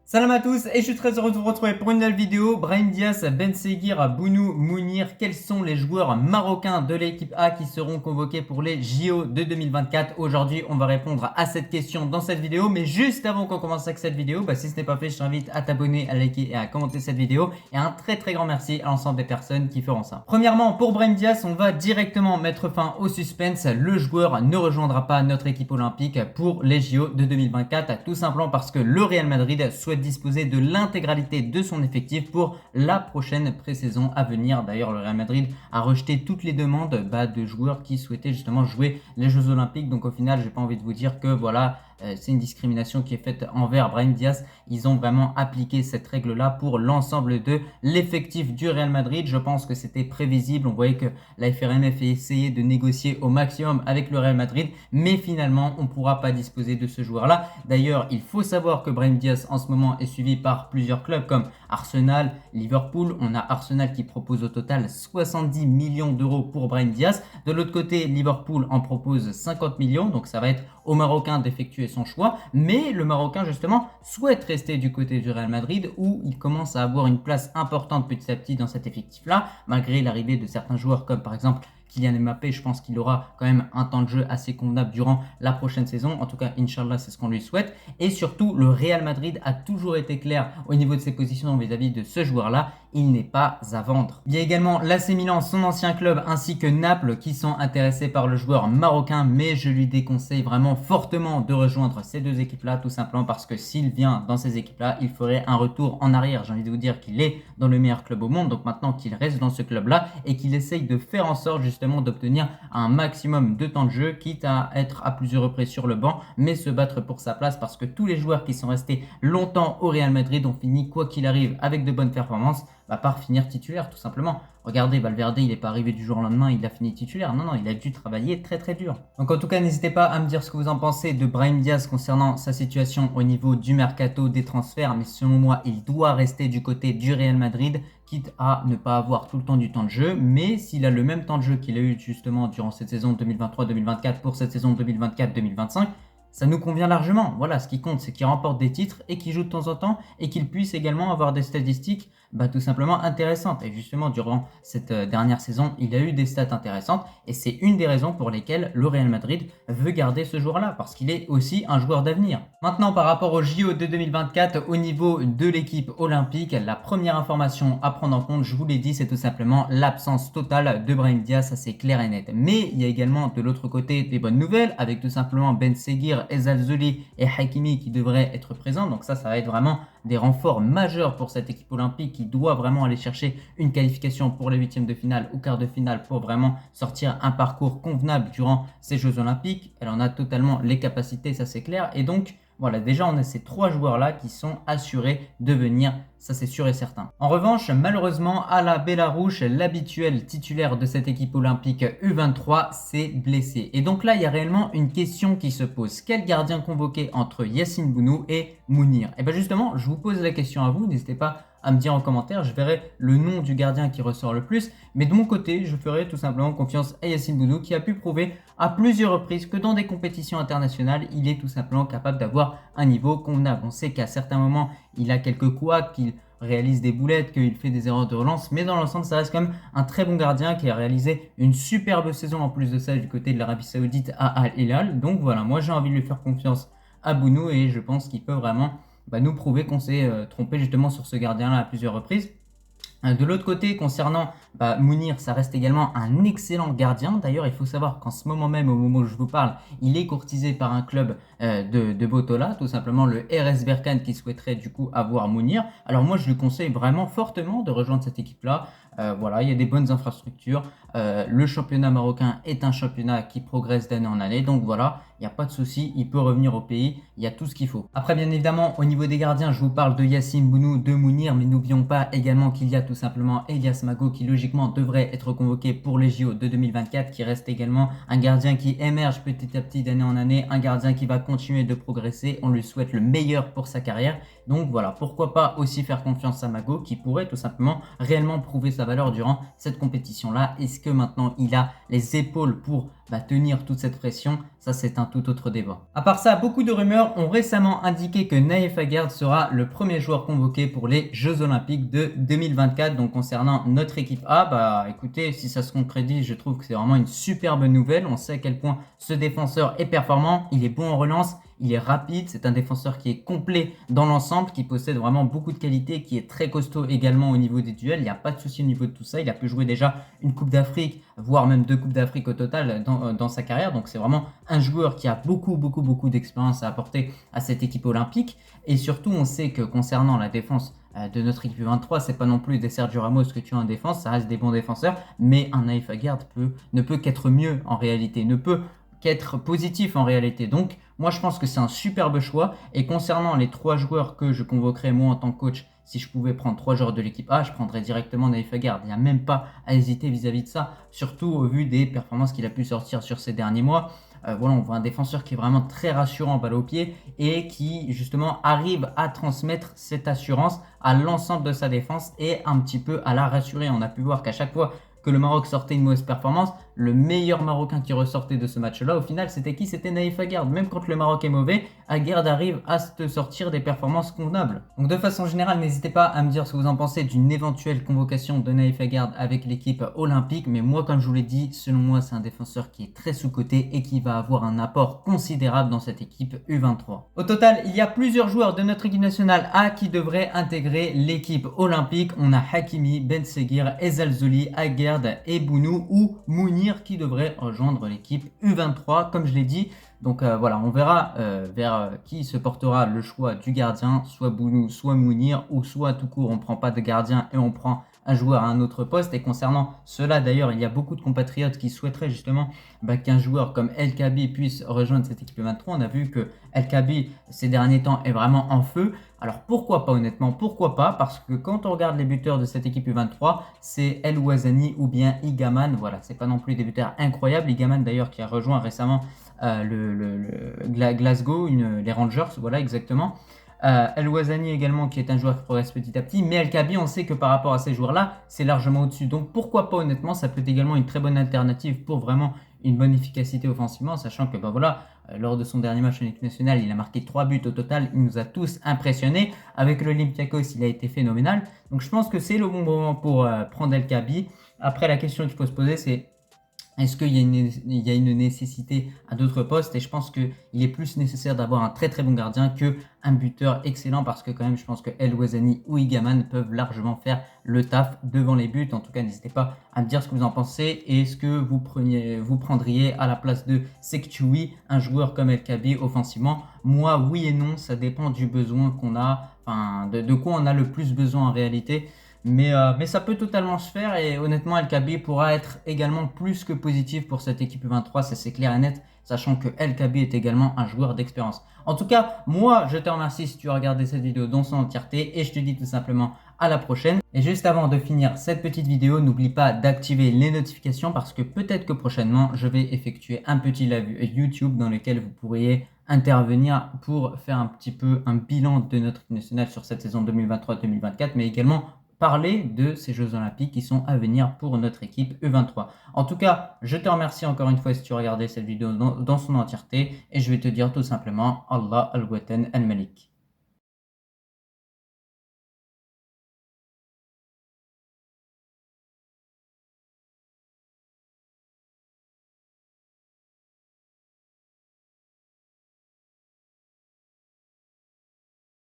Salam à tous et je suis très heureux de vous retrouver pour une nouvelle vidéo. Brahim Diaz, Ben Seguir, Bounou, Mounir, quels sont les joueurs marocains de l'équipe A qui seront convoqués pour les JO de 2024? Aujourd'hui, on va répondre à cette question dans cette vidéo. Mais juste avant qu'on commence avec cette vidéo, si ce n'est pas fait, je t'invite à t'abonner, à liker et à commenter cette vidéo. Et un très grand merci à l'ensemble des personnes qui feront ça. Premièrement, pour Brahim Diaz, on va directement mettre fin au suspense. Le joueur ne rejoindra pas notre équipe olympique pour les JO de 2024, tout simplement parce que le Real Madrid souhaite disposer de l'intégralité de son effectif pour la prochaine pré-saison à venir. D'ailleurs, le Real Madrid a rejeté toutes les demandes de joueurs qui souhaitaient justement jouer les Jeux Olympiques. Donc au final, j'ai pas envie de vous dire que voilà, c'est une discrimination qui est faite envers Brahim Diaz. Ils ont vraiment appliqué cette règle-là pour l'ensemble de l'effectif du Real Madrid. Je pense que c'était prévisible. On voyait que la FRMF essayait de négocier au maximum avec le Real Madrid, mais finalement, on ne pourra pas disposer de ce joueur-là. D'ailleurs, il faut savoir que Brahim Diaz en ce moment est suivi par plusieurs clubs comme Arsenal, Liverpool. On a Arsenal qui propose au total 70 millions d'euros pour Brahim Diaz. De l'autre côté, Liverpool en propose 50 millions. Donc ça va être au Marocain d'effectuer son choix. Mais le Marocain justement souhaite rester du côté du Real Madrid où il commence à avoir une place importante petit à petit dans cet effectif-là, malgré l'arrivée de certains joueurs comme par exemple Kylian Mbappé. Je pense qu'il aura quand même un temps de jeu assez convenable durant la prochaine saison. En tout cas, Inch'Allah, c'est ce qu'on lui souhaite. Et surtout, le Real Madrid a toujours été clair au niveau de ses positions vis-à-vis de ce joueur-là. Il n'est pas à vendre. Il y a également l'AC Milan, son ancien club, ainsi que Naples qui sont intéressés par le joueur marocain, mais je lui déconseille vraiment fortement de rejoindre ces deux équipes-là, tout simplement parce que s'il vient dans ces équipes-là, il ferait un retour en arrière. J'ai envie de vous dire qu'il est dans le meilleur club au monde, donc maintenant qu'il reste dans ce club-là et qu'il essaye de faire en sorte justement d'obtenir un maximum de temps de jeu, quitte à être à plusieurs reprises sur le banc, mais se battre pour sa place parce que tous les joueurs qui sont restés longtemps au Real Madrid ont fini, quoi qu'il arrive, avec de bonnes performances, par finir titulaire tout simplement. Regardez, Valverde, il n'est pas arrivé du jour au lendemain, il a fini titulaire. Non, il a dû travailler très dur. Donc en tout cas, n'hésitez pas à me dire ce que vous en pensez de Brahim Diaz concernant sa situation au niveau du mercato, des transferts. Mais selon moi, il doit rester du côté du Real Madrid, quitte à ne pas avoir tout le temps du temps de jeu. Mais s'il a le même temps de jeu qu'il a eu justement durant cette saison 2023-2024 pour cette saison 2024-2025, ça nous convient largement. Voilà, ce qui compte, c'est qu'il remporte des titres et qu'il joue de temps en temps et qu'il puisse également avoir des statistiques tout simplement intéressantes. Et justement, durant cette dernière saison, il a eu des stats intéressantes et c'est une des raisons pour lesquelles le Real Madrid veut garder ce joueur-là, parce qu'il est aussi un joueur d'avenir. Maintenant, par rapport au JO de 2024, au niveau de l'équipe olympique, la première information à prendre en compte, je vous l'ai dit, c'est tout simplement l'absence totale de Brahim Diaz, ça c'est clair et net. Mais il y a également de l'autre côté des bonnes nouvelles, avec tout simplement Ben Seguir, Ezzalzouli et Hakimi qui devraient être présents. Donc ça va être vraiment des renforts majeurs pour cette équipe olympique qui doit vraiment aller chercher une qualification pour les huitièmes de finale ou quart de finale pour vraiment sortir un parcours convenable durant ces Jeux olympiques. Elle en a totalement les capacités, ça c'est clair. Et donc voilà, déjà on a ces trois joueurs-là qui sont assurés de venir, ça c'est sûr et certain. En revanche, malheureusement, Ala Belarouche, l'habituel titulaire de cette équipe olympique U23, s'est blessé. Et donc là, il y a réellement une question qui se pose. Quel gardien convoquer entre Yacine Bounou et Mounir? Et bien justement, je vous pose la question à vous, n'hésitez pas à me dire en commentaire, je verrai le nom du gardien qui ressort le plus, mais de mon côté, je ferai tout simplement confiance à Yacine Bounou qui a pu prouver à plusieurs reprises que dans des compétitions internationales, il est tout simplement capable d'avoir un niveau convenable. On sait qu'à certains moments, il a quelques couacs, qu'il réalise des boulettes, qu'il fait des erreurs de relance, mais dans l'ensemble, ça reste quand même un très bon gardien qui a réalisé une superbe saison en plus de ça du côté de l'Arabie Saoudite à Al Hilal. Donc voilà, moi j'ai envie de lui faire confiance à Bounou et je pense qu'il peut vraiment nous prouver qu'on s'est trompé justement sur ce gardien-là à plusieurs reprises. De l'autre côté, concernant Mounir, ça reste également un excellent gardien. D'ailleurs, il faut savoir qu'en ce moment même, au moment où je vous parle, il est courtisé par un club de Botola, tout simplement le RS Berkane qui souhaiterait du coup avoir Mounir. Alors moi, je lui conseille vraiment fortement de rejoindre cette équipe-là. Voilà, il y a des bonnes infrastructures. Le championnat marocain est un championnat qui progresse d'année en année. Donc voilà, il n'y a pas de souci, il peut revenir au pays. Il y a tout ce qu'il faut. Après, bien évidemment, au niveau des gardiens, je vous parle de Yacine Bounou, de Mounir, mais n'oublions pas également qu'il y a tout simplement Elias Mago qui logiquement devrait être convoqué pour les JO de 2024, qui reste également un gardien qui émerge petit à petit d'année en année, un gardien qui va continuer de progresser. On lui souhaite le meilleur pour sa carrière. Donc voilà, pourquoi pas aussi faire confiance à Mago qui pourrait tout simplement réellement prouver sa valeur durant cette compétition-là. Est-ce que maintenant il a les épaules pour tenir toute cette pression, ça c'est un tout autre débat. À part ça, beaucoup de rumeurs ont récemment indiqué que Naïf Aguerd sera le premier joueur convoqué pour les Jeux Olympiques de 2024. Donc concernant notre équipe A, écoutez, si ça se concrétise, je trouve que c'est vraiment une superbe nouvelle. On sait à quel point ce défenseur est performant, il est bon en relance, il est rapide, c'est un défenseur qui est complet dans l'ensemble, qui possède vraiment beaucoup de qualité, qui est très costaud également au niveau des duels. Il n'y a pas de souci au niveau de tout ça. Il a pu jouer déjà une Coupe d'Afrique, voire même 2 Coupes d'Afrique au total dans sa carrière. Donc c'est vraiment un joueur qui a beaucoup d'expérience à apporter à cette équipe olympique. Et surtout, on sait que concernant la défense de notre équipe 23, c'est pas non plus des Sergio Ramos que tu as en défense, ça reste des bons défenseurs, mais un Naïf Aguerd ne peut qu'être mieux en réalité, ne peut qu'être positif en réalité. Donc moi je pense que c'est un superbe choix. Et concernant les 3 joueurs que je convoquerais moi en tant que coach, si je pouvais prendre 3 joueurs de l'équipe A, je prendrais directement Naïf Aguerd. Il n'y a même pas à hésiter vis-à-vis de ça, surtout au vu des performances qu'il a pu sortir sur ces derniers mois. Voilà, on voit un défenseur qui est vraiment très rassurant balle au pied et qui justement arrive à transmettre cette assurance à l'ensemble de sa défense et un petit peu à la rassurer. On a pu voir qu'à chaque fois que le Maroc sortait une mauvaise performance, le meilleur Marocain qui ressortait de ce match-là, au final, c'était qui? C'était Naïf Aguerd. Même quand le Maroc est mauvais, Aguerd arrive à te sortir des performances convenables. Donc de façon générale, n'hésitez pas à me dire ce que vous en pensez d'une éventuelle convocation de Naïf Aguerd avec l'équipe olympique. Mais moi, comme je vous l'ai dit, selon moi, c'est un défenseur qui est très sous-coté et qui va avoir un apport considérable dans cette équipe U23. Au total, il y a plusieurs joueurs de notre équipe nationale A qui devraient intégrer l'équipe olympique. On a Hakimi, Ben Seguir, Ezalzouli, Aguerd et Bounou ou Mounir qui devrait rejoindre l'équipe U23 comme je l'ai dit. Donc voilà, on verra vers qui se portera le choix du gardien, soit Bounou, soit Mounir, ou soit tout court on prend pas de gardien et on prend un joueur à un autre poste. Et concernant cela d'ailleurs, il y a beaucoup de compatriotes qui souhaiteraient justement qu'un joueur comme El Kaabi puisse rejoindre cette équipe 23. On a vu que El Kaabi ces derniers temps est vraiment en feu. Alors pourquoi pas honnêtement, pourquoi pas? Parce que quand on regarde les buteurs de cette équipe U23, c'est El Ouazani ou bien Igaman. Voilà, c'est pas non plus des buteurs incroyables. Igaman d'ailleurs qui a rejoint récemment Glasgow, les Rangers, voilà exactement. El Ouazani également qui est un joueur qui progresse petit à petit, mais El Kaabi on sait que par rapport à ces joueurs-là, c'est largement au-dessus. Donc pourquoi pas honnêtement, ça peut être également une très bonne alternative pour vraiment une bonne efficacité offensivement, sachant que lors de son dernier match en équipe nationale, il a marqué 3 buts au total, il nous a tous impressionnés. Avec l'Olympiakos, il a été phénoménal. Donc je pense que c'est le bon moment pour prendre El Kaabi. Après la question qu'il faut se poser c'est est-ce qu'il y a une nécessité à d'autres postes? Et je pense qu'il est plus nécessaire d'avoir un très bon gardien qu'un buteur excellent parce que quand même je pense que El Ouazani ou Igaman peuvent largement faire le taf devant les buts. En tout cas n'hésitez pas à me dire ce que vous en pensez et est-ce que vous prendriez à la place de Sekchoui un joueur comme El Kaabi offensivement? Moi oui et non, ça dépend du besoin qu'on a, enfin de quoi on a le plus besoin en réalité. Mais ça peut totalement se faire et honnêtement El Kaabi pourra être également plus que positif pour cette équipe 23, ça c'est clair et net, sachant que El Kaabi est également un joueur d'expérience. En tout cas, moi je te remercie si tu as regardé cette vidéo dans son entièreté et je te dis tout simplement à la prochaine. Et juste avant de finir cette petite vidéo, n'oublie pas d'activer les notifications parce que peut-être que prochainement je vais effectuer un petit live YouTube dans lequel vous pourriez intervenir pour faire un petit peu un bilan de notre équipe nationale sur cette saison 2023-2024, mais également parler de ces Jeux Olympiques qui sont à venir pour notre équipe U23. En tout cas, je te remercie encore une fois si tu as regardé cette vidéo dans son entièreté et je vais te dire tout simplement Allah al-Watan al-Malik.